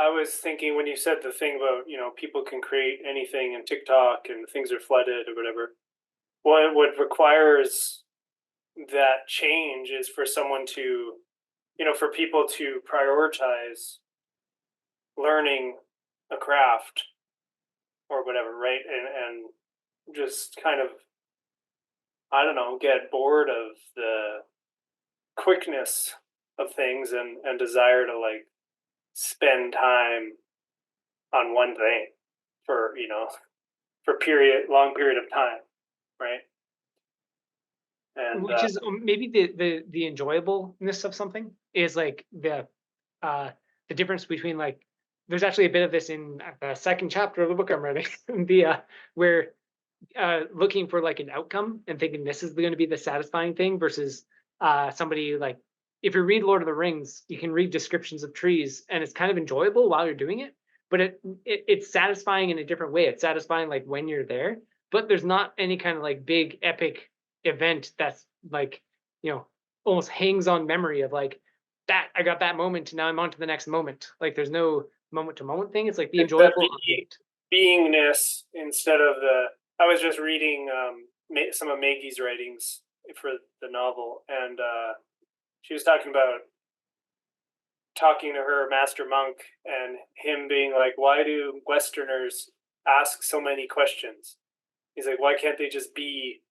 I was thinking when you said the thing about, people can create anything in TikTok and things are flooded or whatever. What requires that change is for someone to, for people to prioritize learning a craft or whatever, right? And just kind of, I don't know, get bored of the quickness of things and desire to like spend time on one thing for, for long period of time, right? And Which is maybe the enjoyableness of something is like uh the difference between like there's actually a bit of this in the second chapter of the book I'm writing the where looking for like an outcome and thinking this is going to be the satisfying thing versus somebody like if you read Lord of the Rings, you can read descriptions of trees and it's kind of enjoyable while you're doing it, but it's satisfying in a different way. It's satisfying like when you're there, but there's not any kind of like big epic event that's like almost hangs on memory of like that I got that moment and now I'm on to the next moment. Like there's no moment to moment thing. It's like the it's that enjoyable update. beingness instead of the. I was just reading some of Maggie's writings for the novel, and she was talking to her master monk and him being like, why do Westerners ask so many questions? He's like, why can't they just be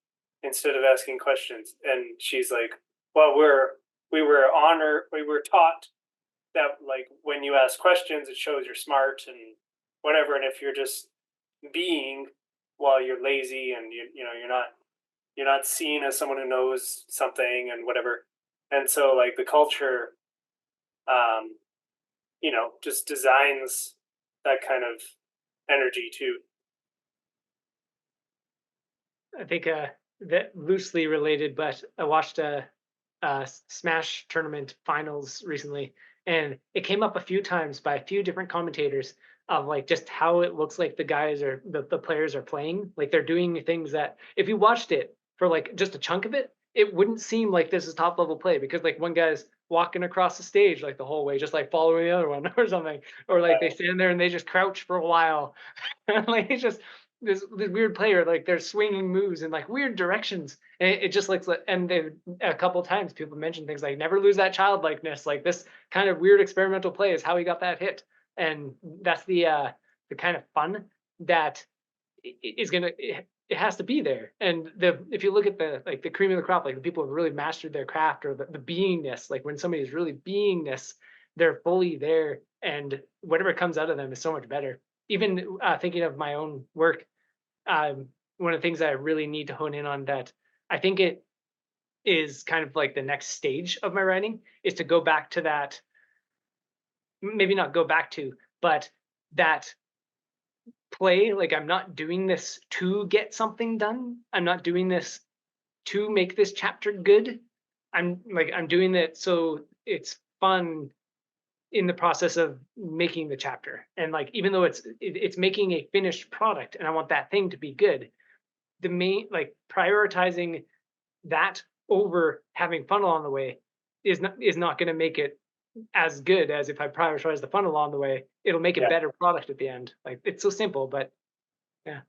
instead of asking questions? And she's like, well, we were taught that like when you ask questions, it shows you're smart and whatever. And if you're just being while you're lazy and you're not seen as someone who knows something and whatever. And so like the culture um, just designs that kind of energy too. I think that loosely related, but I watched a Smash tournament finals recently, and it came up a few times by a few different commentators of like just how it looks like the guys are the players are playing. Like they're doing things that if you watched it for like just a chunk of it, it wouldn't seem like this is top level play because like one guy's walking across the stage like the whole way, just like following the other one or something, or like they stand there and they just crouch for a while. Like it's just this weird player, like they're swinging moves in like weird directions. And it just looks like, and they a couple times people mentioned things like never lose that childlikeness. Like this kind of weird experimental play is how he got that hit, and that's the kind of fun that is gonna it has to be there. And the if you look at the like the cream of the crop, like the people who have really mastered their craft or the beingness, like when somebody is really beingness, they're fully there, and whatever comes out of them is so much better. Even thinking of my own work, one of the things that I really need to hone in on that I think it is kind of like the next stage of my writing is to go back to that, maybe not go back to, but that play. Like I'm not doing this to get something done. I'm not doing this to make this chapter good. I'm doing it so it's fun in the process of making the chapter. And like even though it's making a finished product and I want that thing to be good, the main like prioritizing that over having fun along the way is not going to make it as good as if I prioritize the fun along the way. It'll make a Yeah. better product at the end. Like it's so simple, but yeah.